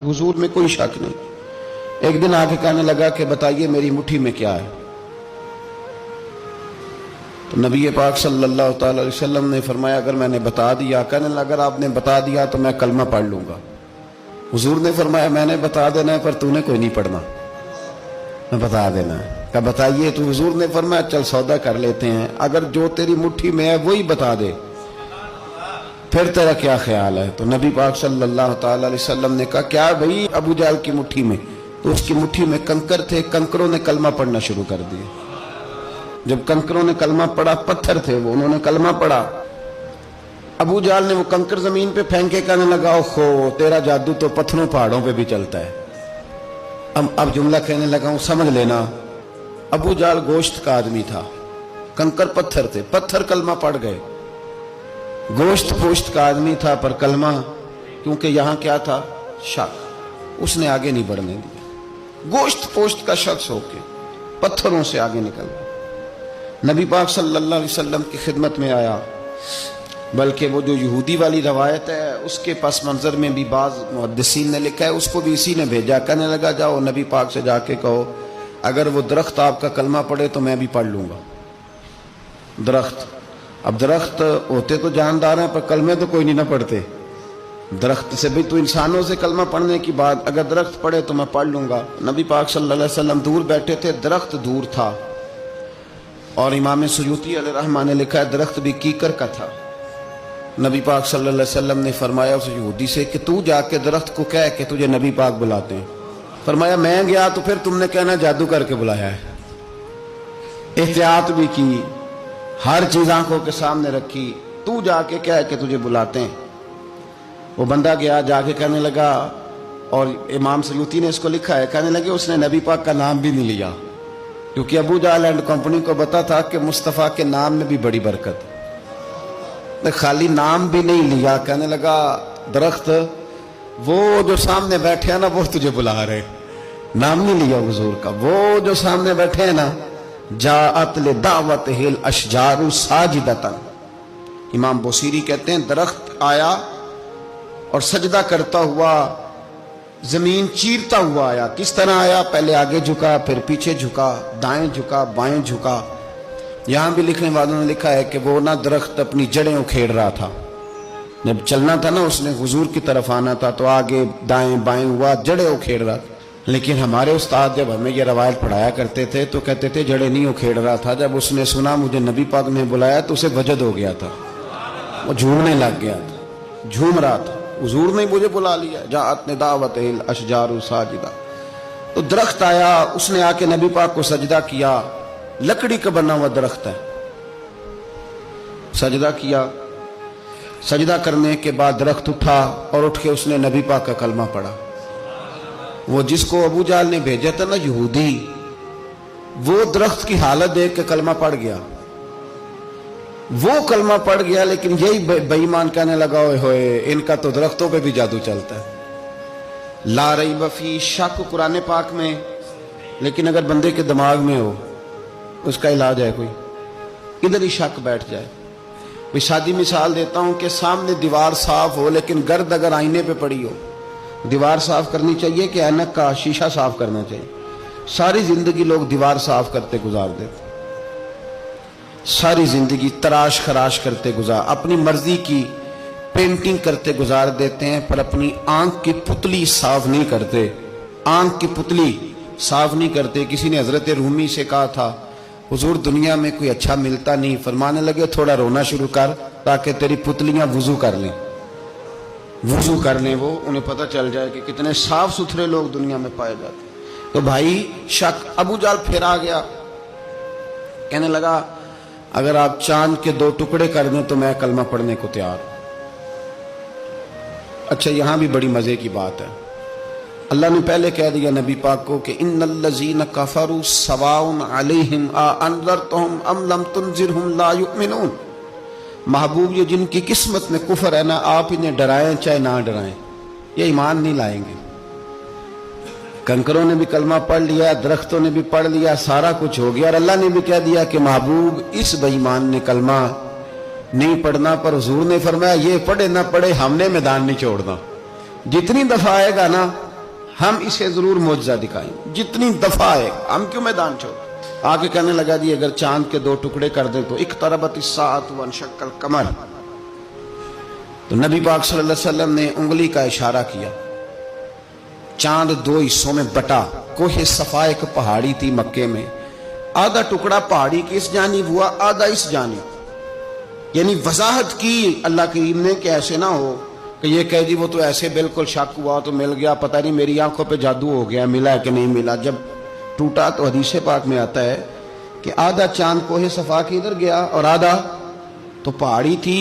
हुजूर में कोई शक नहीं। एक दिन आके कहने लगा कि बताइए मेरी मुट्ठी में क्या है। तो नबी पाक सल्लल्लाहु अलैहि वसल्लम ने फरमाया अगर मैंने बता दिया, कहने लगा अगर आपने बता दिया तो मैं कलमा पढ़ लूंगा। हुजूर ने फरमाया मैंने बता देना है पर तूने कोई नहीं पढ़ना, मैं बता देना है। कहा बताइए। तो हुजूर ने फरमाया चल सौदा कर लेते हैं, अगर जो तेरी मुट्ठी में है वही बता दे फिर तेरा क्या ख्याल है। तो नबी पाक सल्लल्लाहु अलैहि वसल्लम ने कहा क्या भाई अबू जहल की मुट्ठी में? तो उसकी मुट्ठी में कंकर थे, कंकरों ने कलमा पढ़ना शुरू कर दिया। जब कंकरों ने कलमा पढ़ा, पत्थर थे वो, उन्होंने कलमा पढ़ा। अबू जहल ने वो कंकर जमीन पे फेंके, कहने लगा ओहो तेरा जादू तो पत्थरों पहाड़ों पे भी चलता है। अब जुमला कहने लगा हूं समझ लेना। अबू जहल गोश्त का आदमी था, कंकर पत्थर थे, पत्थर कलमा पढ़ गए। गोश्त पोश्त का आदमी था पर कलमा, क्योंकि यहां क्या था शक, उसने आगे नहीं बढ़ने दिया। गोश्त पोश्त का शख्स होके पत्थरों से आगे निकल गया। नबी पाक सल्लल्लाहु अलैहि वसल्लम की खिदमत में आया। बल्कि वो जो यहूदी वाली रवायत है उसके पस मंजर में भी बाज मुहद्दिसीन ने लिखा है, उसको भी इसी ने भेजा। कहने लगा जाओ नबी पाक से जाके कहो अगर वो दरख्त आपका कलमा पढ़े तो मैं भी पढ़ लूंगा। दरख्त, अब दरख्त होते तो जानदार हैं पर कलमे तो कोई नहीं ना पढ़ते। दरख्त से भी तो इंसानों से कलमा पढ़ने की बात, अगर दरख्त पढ़े तो मैं पढ़ लूंगा। नबी पाक सल्लल्लाहु अलैहि वसल्लम दूर बैठे थे, दरख्त दूर था। और इमाम सुयूती अलैहिर्रहमा ने लिखा है दरख्त भी कीकर का था। नबी पाक सल्लल्लाहु अलैहि वसल्लम ने फरमाया उस यहूदी से कि तू जाके दरख्त को कह कि तुझे नबी पाक बुलाते हैं। फरमाया मैं गया तो फिर तुमने कहना जादू करके बुलाया है। एहतियात भी की, हर चीज आंखों के सामने रखी, तू जाके कह के तुझे बुलाते हैं। वो बंदा गया, जाके कहने लगा, और इमाम सयूती ने इसको लिखा है, कहने लगे उसने नबी पाक का नाम भी नहीं लिया, क्योंकि अबू जहल एंड कंपनी को पता था कि मुस्तफ़ा के नाम में भी बड़ी बरकत। खाली नाम भी नहीं लिया, कहने लगा दरख्त वो जो सामने बैठे हैं ना वो तुझे बुला रहे, नाम नहीं लिया हुजूर का। वो जो सामने बैठे हैं ना जाअत ले दावत हिल अशजारु साजिदतन। इमाम बोसीरी कहते हैं दरख्त आया और सजदा करता हुआ, जमीन चीरता हुआ आया। किस तरह आया? पहले आगे झुका, फिर पीछे झुका, दाएं झुका, बाएं झुका। यहां भी लिखने वालों ने लिखा है कि वो ना दरख्त अपनी जड़ें उखेड़ रहा था। जब चलना था ना उसने हुजूर की तरफ आना था तो आगे दाएं बाएं हुआ, जड़ें उखेड़ रहा था। लेकिन हमारे उस्ताद जब हमें ये रवायत पढ़ाया करते थे तो कहते थे जड़ें नहीं उखेड़ रहा था। जब उसने सुना मुझे नबी पाक ने बुलाया तो उसे वजद हो गया था, वो झूमने लग गया था, झूम रहा था। हुजूर ने मुझे बुला लिया, जाअत ने दावत हिल अशजारु साजिदा। तो दरख्त आया, उसने आके नबी पाक को सजदा किया। लकड़ी का बना हुआ दरख्त है, सजदा किया। सजदा करने के बाद दरख्त उठा और उठ के उसने नबी पाक का कलमा पढ़ा। वो जिसको अबू जहल ने भेजा था ना यहूदी, वो दरख्त की हालत देख के कलमा पढ़ गया। वो कलमा पढ़ गया, लेकिन यही बेईमान कहने लगा ओए होए इनका तो दरख्तों पे भी जादू चलता है। ला रैब फी, शक कुरान पाक में, लेकिन अगर बंदे के दिमाग में हो उसका इलाज है कोई, इधर ही शक बैठ जाए। भाई शादी मिसाल देता हूं कि सामने दीवार साफ हो लेकिन गर्द अगर आईने पे पड़ी हो, दीवार साफ करनी चाहिए कि ऐनक का शीशा साफ करना चाहिए? सारी जिंदगी लोग दीवार साफ करते गुजार देते, सारी जिंदगी तराश खराश करते गुजार, अपनी मर्जी की पेंटिंग करते गुजार देते हैं, पर अपनी आंख की पुतली साफ नहीं करते। आंख की पुतली साफ नहीं करते। किसी ने हजरत रूमी से कहा था हुजूर दुनिया में कोई अच्छा मिलता नहीं, फरमाने लगे थोड़ा रोना शुरू कर ताकि तेरी पुतलियां वुजू कर लें, वुजू कर लें। वो उन्हें पता चल जाए कि कितने साफ सुथरे लोग दुनिया में पाए जाते। तो भाई शक, अबू जहल फिर आ गया, कहने लगा अगर आप चांद के 2 टुकड़े कर दें तो मैं कलमा पढ़ने को तैयार। अच्छा यहां भी बड़ी मजे की बात है, अल्लाह ने पहले कह दिया नबी पाक को कि इन्नल्लज़ीना कफ़रू सवाउन अलैहिम आ अनज़रतहुम अम लम तुनज़िरहुम ला युमिनून। महबूब ये जिनकी किस्मत में कुफर है ना, आप इन्हें डराएं चाहे ना डराएं, ये ईमान नहीं लाएंगे। कंकरों ने भी कलमा पढ़ लिया, दरख्तों ने भी पढ़ लिया, सारा कुछ हो गया। और अल्लाह ने भी कह दिया कि महबूब इस बेईमान ने कलमा नहीं पढ़ना, पर हुजूर ने फरमाया ये पढ़े ना पढ़े हमने मैदान नहीं छोड़ना। जितनी दफा आएगा ना ہم اسے ضرور معجزہ دکھائیں جتنی دفعہ ہے. ہم کیوں میدان چھوڑ. آگے کہنے لگا جی اگر چاند کے 2 ٹکڑے کر دیں تو اقتربت الساعۃ وانشق القمر. تو نبی پاک صلی اللہ علیہ وسلم نے انگلی کا اشارہ کیا. چاند 2 حصوں میں بٹا. کوہ صفا ایک پہاڑی تھی مکے میں, آدھا ٹکڑا پہاڑی کی اس جانب ہوا, آدھا اس جانب. یعنی وضاحت کی اللہ کریم نے کہ ایسے نہ ہو کہ یہ کہہ جی وہ تو ایسے بالکل شک ہوا تو مل گیا, پتہ نہیں میری آنکھوں پہ جادو ہو گیا, ملا ہے کہ نہیں ملا. جب ٹوٹا تو حدیث پاک میں آتا ہے کہ آدھا چاند کوہ صفا کے ادھر گیا اور آدھا تو پہاڑی تھی.